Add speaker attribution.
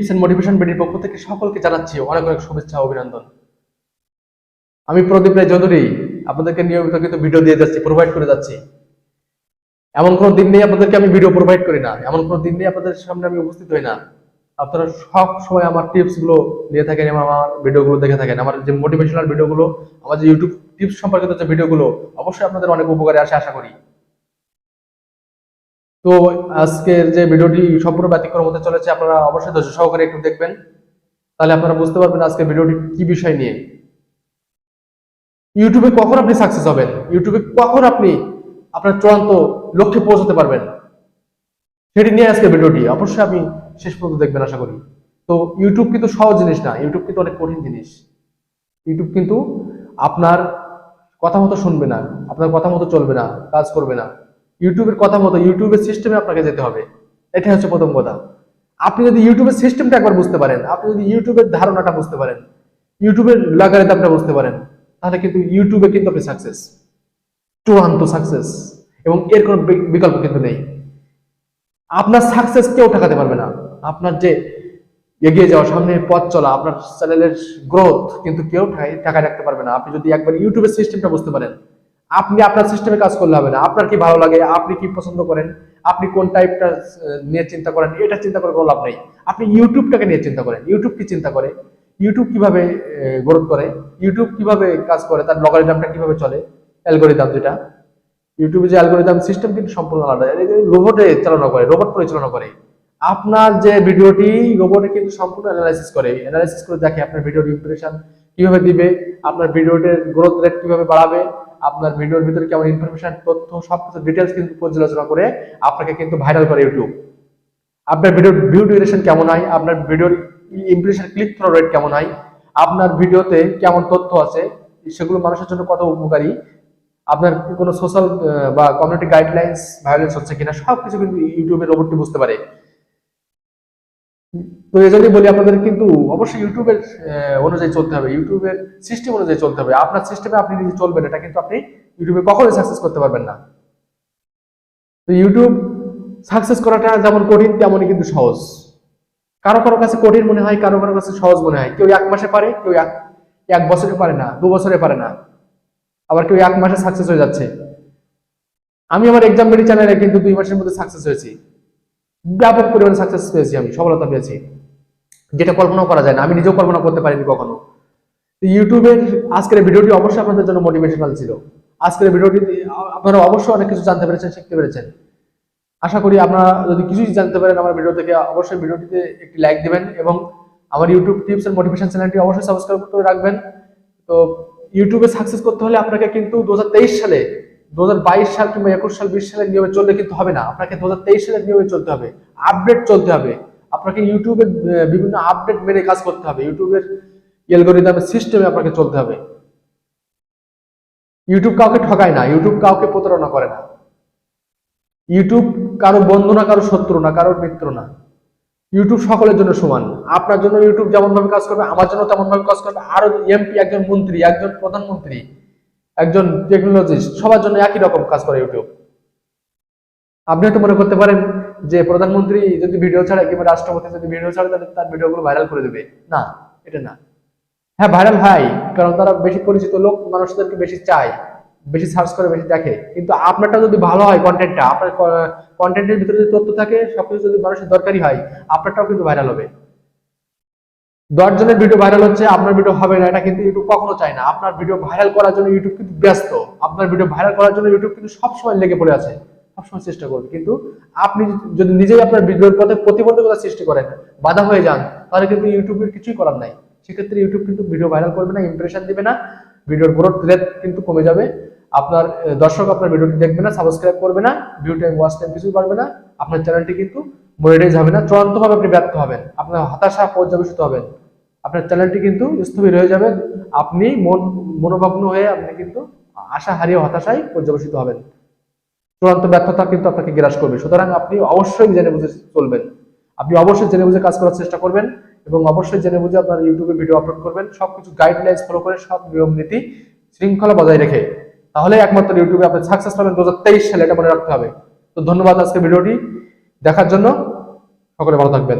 Speaker 1: Tips and motivation ভিডিওর পক্ষ থেকে সকলকে জানাচ্ছি অনেক অনেক শুভেচ্ছা ও অভিনন্দন। আমি প্রদীপ রায় চৌধুরী আপনাদেরকে নিয়মিত কিন্তু ভিডিও দিয়ে যাচ্ছি, প্রোভাইড করে যাচ্ছি। এমন কোনো দিন নেই আপনাদেরকে আমি ভিডিও প্রোভাইড করি না, এমন কোনো দিন নেই আপনাদের সামনে আমি উপস্থিত হই না। আপনারা সব সময় আমার টিপস গুলো নিয়ে থাকেন এবং আমার ভিডিওগুলো দেখে থাকেন। আমার যে মোটিভেশনাল ভিডিওগুলো, আমার যে ইউটিউব টিপস সম্পর্কিত যে ভিডিওগুলো, অবশ্যই আপনাদের অনেক উপকারে আসে আশা করি। তো আজকের যে ভিডিওটি সম্পূর্ণ ব্যতিক্রম হতে চলেছে, আপনারা অবশ্যই ধৈর্য সহকারে একটু দেখবেন, তাহলে আপনারা বুঝতে পারবেন আজকের ভিডিওটি কি বিষয় নিয়ে। ইউটিউবে কখন আপনি সাকসেস হবেন, ইউটিউবে কখন আপনি আপনার চূড়ান্ত লক্ষ্যে পৌঁছাতে পারবেন, সেটি নিয়ে আজকে ভিডিওটি অবশ্যই আপনি শেষ পর্যন্ত দেখবেন আশা করি। তো ইউটিউব কিন্তু সহজ জিনিস না, ইউটিউব কিন্তু অনেক কঠিন জিনিস। ইউটিউব কিন্তু আপনার কথা মতো শুনবে না, আপনার কথা মতো চলবে না, কাজ করবে না। ইউটিউবের কথা মতো, ইউটিউবের সিস্টেমে আপনাকে যেতে হবে। এটা হচ্ছে প্রথম কথা। আপনি যদি ইউটিউবের সিস্টেমটা একবার বুঝতে পারেন, আপনি যদি ইউটিউবের ধারণাটা বুঝতে পারেন, ইউটিউবের লাগারিদমটা বুঝতে পারেন, তাহলে কিন্তু ইউটিউবে কিন্তু আপনি সাকসেস, চূড়ান্ত সাকসেস, এবং এর কোনো বিকল্প কিন্তু নেই। আপনার সাকসেস কেউ ঠেকাতে পারবে না। আপনার যে এগিয়ে যাওয়া, সামনে পথ চলা, আপনার চ্যানেলের গ্রোথ কিন্তু কেউ ঠেকায় রাখতে পারবে না। আপনি যদি একবার ইউটিউবের সিস্টেমটা বুঝতে পারেন, আপনি আপনার সিস্টেমে কাজ করলে হবে না। আপনার কি ভালো লাগে, আপনি কি পছন্দ করেন, আপনি কোন টাইপটা নিয়ে চিন্তা করেন, এটা চিন্তা করে কোনো লাভ নেই। আপনি ইউটিউবটাকে নিয়ে চিন্তা করেন, ইউটিউব কি চিন্তা করে, ইউটিউব কিভাবে গ্রোথ করে, ইউটিউব কিভাবে কাজ করে, তার লগারিদমটা কিভাবে চলে, অ্যালগরিদম যেটা, ইউটিউবে যে অ্যালগরিদম সিস্টেম কিন্তু সম্পূর্ণ আলাদা। রোবটে চালনা করে, রোবট পরিচালনা করে। আপনার যে ভিডিওটি রোবটে কিন্তু সম্পূর্ণ অ্যানালাইসিস করে, অ্যানালাইসিস করে দেখে আপনার ভিডিওর ইমপ্রেশন কিভাবে দিবে, আপনার ভিডিওটির গ্রোথ রেট কিভাবে বাড়াবে, আপনার ভিডিওর ভিতরে কেমন ইনফরমেশন, তথ্য, সবকিছু ডিটেলস কিন্তু পর্যালোচনা করে আপনাকে কিন্তু ভাইরাল করে ইউটিউব। আপনার ভিডিওর ভিউ ডিউরেশন কেমন হয়, আপনার ভিডিওর ইমপ্রেশন ক্লিক থ্রু রেট কেমন হয়, আপনার ভিডিওতে কেমন তথ্য আছে, সেগুলো মানুষের জন্য কত উপকারী, আপনার কোনো সোশ্যাল বা কমিউনিটি গাইডলাইন্স ভায়োলেন্স হচ্ছে কিনা, সবকিছু কিন্তু ইউটিউবের রোবটটি বুঝতে পারে। তো এই জন্যই বলি আপনাদের কিন্তু অবশ্যই ইউটিউবের অনুযায়ী চলতে হবে, ইউটিউবের সিস্টেম অনুযায়ী চলতে হবে। আপনার সিস্টেমে আপনি নিজে চলবেন, এটা কিন্তু আপনি ইউটিউবে কখনোই সাকসেস করতে পারবেন না। তো ইউটিউব সাকসেস করাটা যেমন কঠিন, তেমনই কিন্তু সহজ। কারো কারো কাছে কঠিন মনে হয়, কারো কারো কাছে সহজ মনে হয়। কেউ 1 মাসে পারে, কেউ এক বছরে পারে না, 2 বছরে পারে না, আবার কেউ 1 মাসে সাকসেস হয়ে যাচ্ছে। আমি আমার এক্সাম মেডি চ্যানেলে কিন্তু 2 মাসের মধ্যে সাকসেস হয়েছি, ব্যাপক পরিমাণে সাকসেস পেয়েছি, আমি সফলতা পেয়েছি, যেটা কল্পনা করা যায় না, আমি নিজেও কল্পনা করতে পারিনি কখনো। ইউটিউবের আজকের ভিডিওটি অবশ্যই আপনাদের জন্য মোটিভেশনাল ছিল। আজকের ভিডিওটি আপনারা অবশ্যই অনেক কিছু জানতে পেরেছেন, শিখতে পেরেছেন। আশা করি আপনারা যদি কিছুই জানতে পারেন আমার ভিডিও থেকে, অবশ্যই ভিডিওটিতে একটি লাইক দিবেন এবং আমার ইউটিউব টিপস এন্ড মোটিভেশন চ্যানেলটি অবশ্যই সাবস্ক্রাইব করে রাখবেন। তো ইউটিউবে সাকসেস করতে হলে আপনাকে কিন্তু 2023 সালে, 2022 সাল কিংবা 21 সাল, 20 সালের নিয়মে চললে কিন্তু হবে না। আপনাকে 2023 সালের নিয়মে চলতে হবে, আপডেট চলতে হবে। আপনাকে ইউটিউবের বিভিন্ন আপডেট মেনে কাজ করতে হবে, ইউটিউবের অ্যালগরিদমের সিস্টেমে আপনাকে চলতে হবে। ইউটিউব কাউকে ঠকায় না, ইউটিউব কাউকে প্রতারণা করে না। ইউটিউব কারো বন্ধু না, কারো শত্রু না, কারোর মিত্র না। ইউটিউব সকলের জন্য সমান। আপনার জন্য ইউটিউব যেমন ভাবে কাজ করবে, আমার জন্য তেমন ভাবে কাজ করবে, আরো এমপি, একজন মন্ত্রী, একজন প্রধানমন্ত্রী, একজন টেকনোলজিস্ট, সবার জন্য একই রকম কাজ করে ইউটিউব। আপনি হয়তো মনে করতে পারেন যে প্রধানমন্ত্রী যদি ভিডিও ছাড়ে কিংবা রাষ্ট্রপতি যদি ভিডিও ছাড়ে, তাহলে তার ভিডিওগুলো ভাইরাল করে দেবে। না, এটা না। হ্যাঁ, ভাইরাল হয়, কারণ তারা বেশি পরিচিত লোক, মানুষদেরকে বেশি চায়, বেশি সার্চ করে, বেশি দেখে। কিন্তু আপনারটা যদি ভালো হয়, কন্টেন্টটা, আপনার কন্টেন্টের ভিতরে যদি তথ্য থাকে, সবকিছু যদি মানুষের দরকারি হয়, আপনারটাও কিন্তু ভাইরাল হবে। 10 জনের ভিডিও ভাইরাল হচ্ছে, আপনার ভিডিও হবে না, এটা কিন্তু ইউটিউব কখনো চায় না। আপনার ভিডিও ভাইরাল করার জন্য ইউটিউব কিন্তু ব্যস্ত, আপনার ভিডিও ভাইরাল করার জন্য ইউটিউব কিন্তু সবসময় লেগে পড়ে আছে, সবসময় চেষ্টা করবে। কিন্তু আপনি যদি নিজেই আপনার ভিডিওর পথে প্রতিবন্ধকতা সৃষ্টি করেন, বাধা হয়ে যান, তাহলে কিন্তু ইউটিউবের কিছুই করার নাই। সেক্ষেত্রে ইউটিউব কিন্তু ভিডিও ভাইরাল করবে না, ইমপ্রেশন দিবে না, ভিডিওর গ্রোথ রেট কিন্তু কমে যাবে। আপনার দর্শক আপনার ভিডিওটি দেখবে না, সাবস্ক্রাইব করবে না, ভিউ টাইম, ওয়াচ টাইম কিছুই পারবে না, আপনার চ্যানেলটি কিন্তু মনিটাইজ হবে না, চূড়ান্তভাবে আপনি ব্যর্থ হবেন, আপনার হতাশা পর্যবেসিত হবেন, আপনার চ্যানেলটি কিন্তু স্থবির হয়ে যাবে, আপনি মনোভগ্ন হয়ে আপনি কিন্তু আশা হারিয়ে হতাশায় পর্যবেসিত হবেন। চূড়ান্ত ব্যর্থতা কিন্তু আপনাকে গ্রাস করবে। সুতরাং আপনি অবশ্যই জেনে বুঝে চলবেন, আপনি অবশ্যই জেনে বুঝে কাজ করার চেষ্টা করবেন এবং অবশ্যই জেনে বুঝে আপনার ইউটিউবে ভিডিও আপলোড করবেন, সবকিছু গাইডলাইন্স ফলো করে, সব নিয়ম নীতি শৃঙ্খলা বজায় রেখে। তাহলে একমাত্র ইউটিউবে আপনি সাকসেস পাবেন 2023 সালে, এটা মনে রাখতে হবে। তো ধন্যবাদ আজকে ভিডিওটি দেখার জন্য, সকলে ভালো থাকবেন।